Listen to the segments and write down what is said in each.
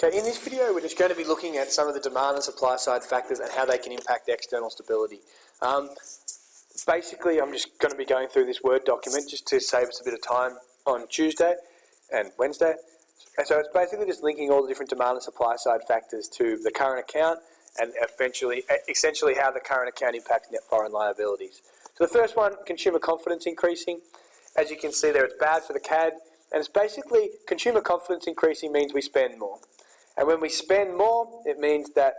Okay, in this video we're just going to be looking at some of the demand and supply side factors and how they can impact external stability. Basically, I'm just going to be going through this Word document just to save us a bit of time on Tuesday and Wednesday. And so it's basically just linking all the different demand and supply side factors to the current account and essentially how the current account impacts net foreign liabilities. So the first one, consumer confidence increasing. As you can see there, it's bad for the CAD, and it's basically consumer confidence increasing means we spend more. And when we spend more, it means that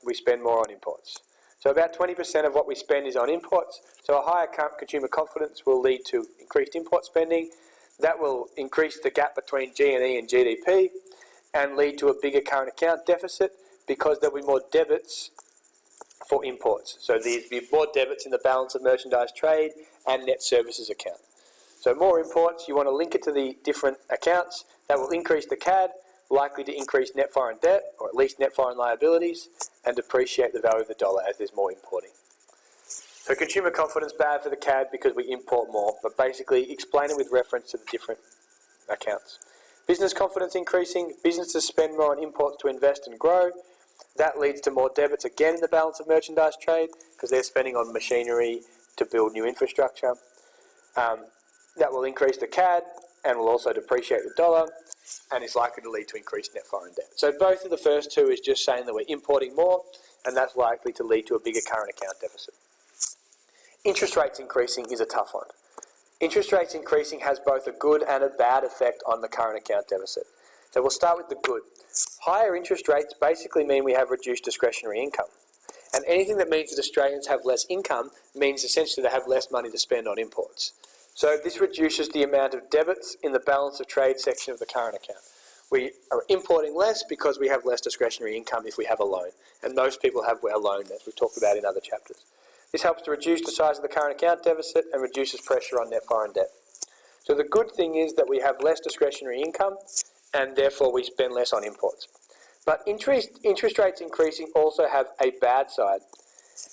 we spend more on imports. So about 20% of what we spend is on imports. So a higher consumer confidence will lead to increased import spending. That will increase the gap between G&E and GDP and lead to a bigger current account deficit because there'll be more debits for imports. So there'll be more debits in the balance of merchandise trade and net services account. So more imports, you want to link it to the different accounts. That will increase the CAD, likely to increase net foreign debt, or at least net foreign liabilities, and depreciate the value of the dollar as there's more importing. So consumer confidence bad for the CAD because we import more, but basically explain it with reference to the different accounts. Business confidence increasing, businesses spend more on imports to invest and grow. That leads to more debits again in the balance of merchandise trade because they're spending on machinery to build new infrastructure. That will increase the CAD and will also depreciate the dollar and is likely to lead to increased net foreign debt. So both of the first two is just saying that we're importing more, and that's likely to lead to a bigger current account deficit. Interest rates increasing is a tough one. Interest rates increasing has both a good and a bad effect on the current account deficit. So we'll start with the good. Higher interest rates basically mean we have reduced discretionary income. And anything that means that Australians have less income means essentially they have less money to spend on imports. So this reduces the amount of debits in the balance of trade section of the current account. We are importing less because we have less discretionary income if we have a loan. And most people have a loan, as we've talked about in other chapters. This helps to reduce the size of the current account deficit and reduces pressure on net foreign debt. So the good thing is that we have less discretionary income and therefore we spend less on imports. But interest rates increasing also have a bad side.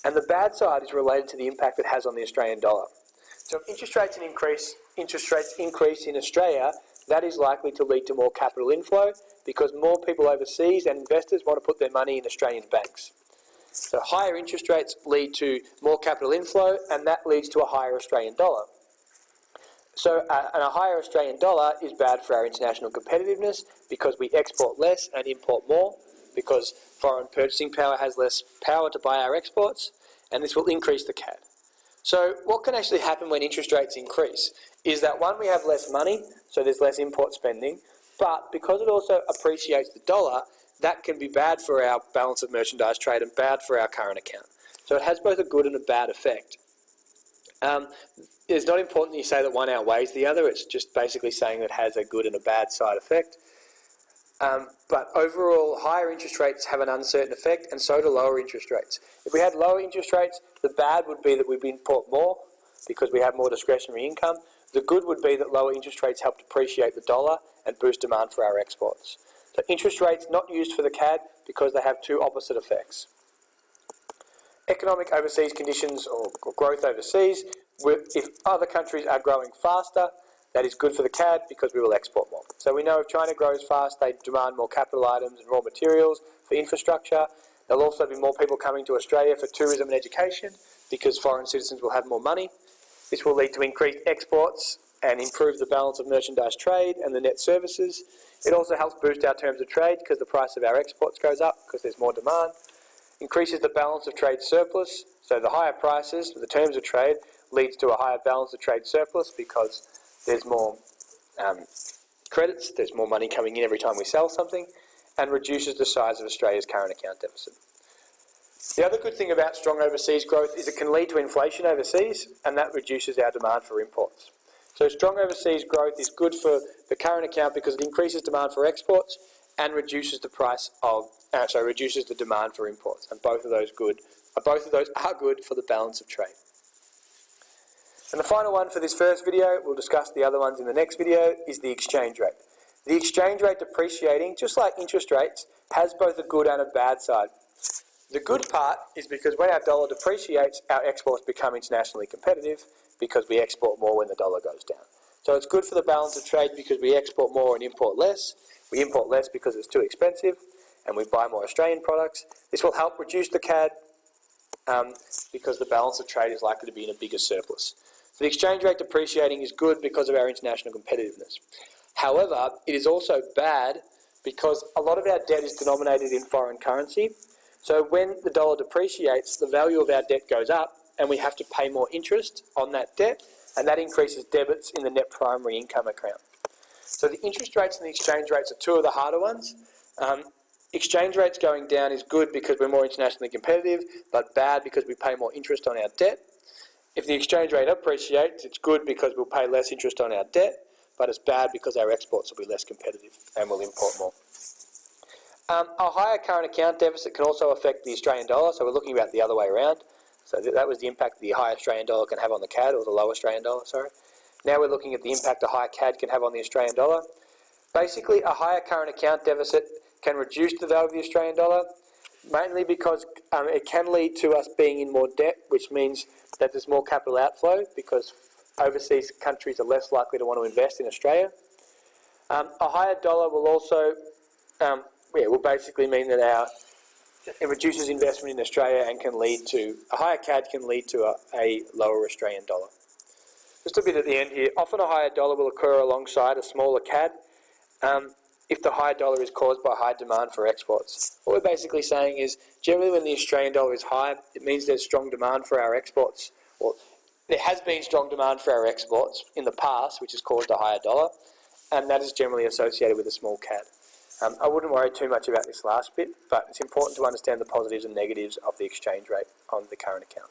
And the bad side is related to the impact it has on the Australian dollar. So if interest rates increase in Australia, that is likely to lead to more capital inflow because more people overseas and investors want to put their money in Australian banks. So higher interest rates lead to more capital inflow, and that leads to a higher Australian dollar. So and a higher Australian dollar is bad for our international competitiveness because we export less and import more because foreign purchasing power has less power to buy our exports, and this will increase the CAD. So what can actually happen when interest rates increase is that, one, we have less money, so there's less import spending, but because it also appreciates the dollar, that can be bad for our balance of merchandise trade and bad for our current account. So it has both a good and a bad effect. It's not important that you say that one outweighs the other, it's just basically saying that it has a good and a bad side effect. But overall, higher interest rates have an uncertain effect, and so do lower interest rates. If we had lower interest rates, the bad would be that we'd import more because we have more discretionary income. The good would be that lower interest rates help depreciate the dollar and boost demand for our exports. So interest rates not used for the CAD because they have two opposite effects. Economic overseas conditions or growth overseas, if other countries are growing faster, that is good for the CAD because we will export more. So we know if China grows fast, they demand more capital items and raw materials for infrastructure. There'll also be more people coming to Australia for tourism and education because foreign citizens will have more money. This will lead to increased exports and improve the balance of merchandise trade and the net services. It also helps boost our terms of trade because the price of our exports goes up because there's more demand. Increases the balance of trade surplus, so the higher prices, the terms of trade, leads to a higher balance of trade surplus because there's more credits, there's more money coming in every time we sell something, and reduces the size of Australia's current account deficit. The other good thing about strong overseas growth is it can lead to inflation overseas, and that reduces our demand for imports. So strong overseas growth is good for the current account because it increases demand for exports and reduces the reduces the demand for imports, and both of those are good for the balance of trade. And the final one for this first video, we'll discuss the other ones in the next video, is the exchange rate. The exchange rate depreciating, just like interest rates, has both a good and a bad side. The good part is because when our dollar depreciates, our exports become internationally competitive because we export more when the dollar goes down. So it's good for the balance of trade because we export more and import less. We import less because it's too expensive, and we buy more Australian products. This will help reduce the CAD because the balance of trade is likely to be in a bigger surplus. So the exchange rate depreciating is good because of our international competitiveness. However, it is also bad because a lot of our debt is denominated in foreign currency. So when the dollar depreciates, the value of our debt goes up and we have to pay more interest on that debt, and that increases debits in the net primary income account. So the interest rates and the exchange rates are two of the harder ones. Exchange rates going down is good because we're more internationally competitive, but bad because we pay more interest on our debt. If the exchange rate appreciates, it's good because we'll pay less interest on our debt, but it's bad because our exports will be less competitive and we'll import more. A higher current account deficit can also affect the Australian dollar, so we're looking about the other way around. So that was the impact the high Australian dollar can have on the CAD, or the low Australian dollar, sorry. Now we're looking at the impact a higher CAD can have on the Australian dollar. Basically, a higher current account deficit can reduce the value of the Australian dollar, mainly because it can lead to us being in more debt, which means that there's more capital outflow because overseas countries are less likely to want to invest in Australia. A higher dollar will also, will basically mean that it reduces investment in Australia and can lead to, a higher CAD can lead to a lower Australian dollar. Just a bit at the end here, often a higher dollar will occur alongside a smaller CAD if the higher dollar is caused by high demand for exports. What we're basically saying is, generally when the Australian dollar is high, it means there's strong demand for our exports. Well, there has been strong demand for our exports in the past, which has caused a higher dollar, and that is generally associated with a small CAD. I wouldn't worry too much about this last bit, but it's important to understand the positives and negatives of the exchange rate on the current account.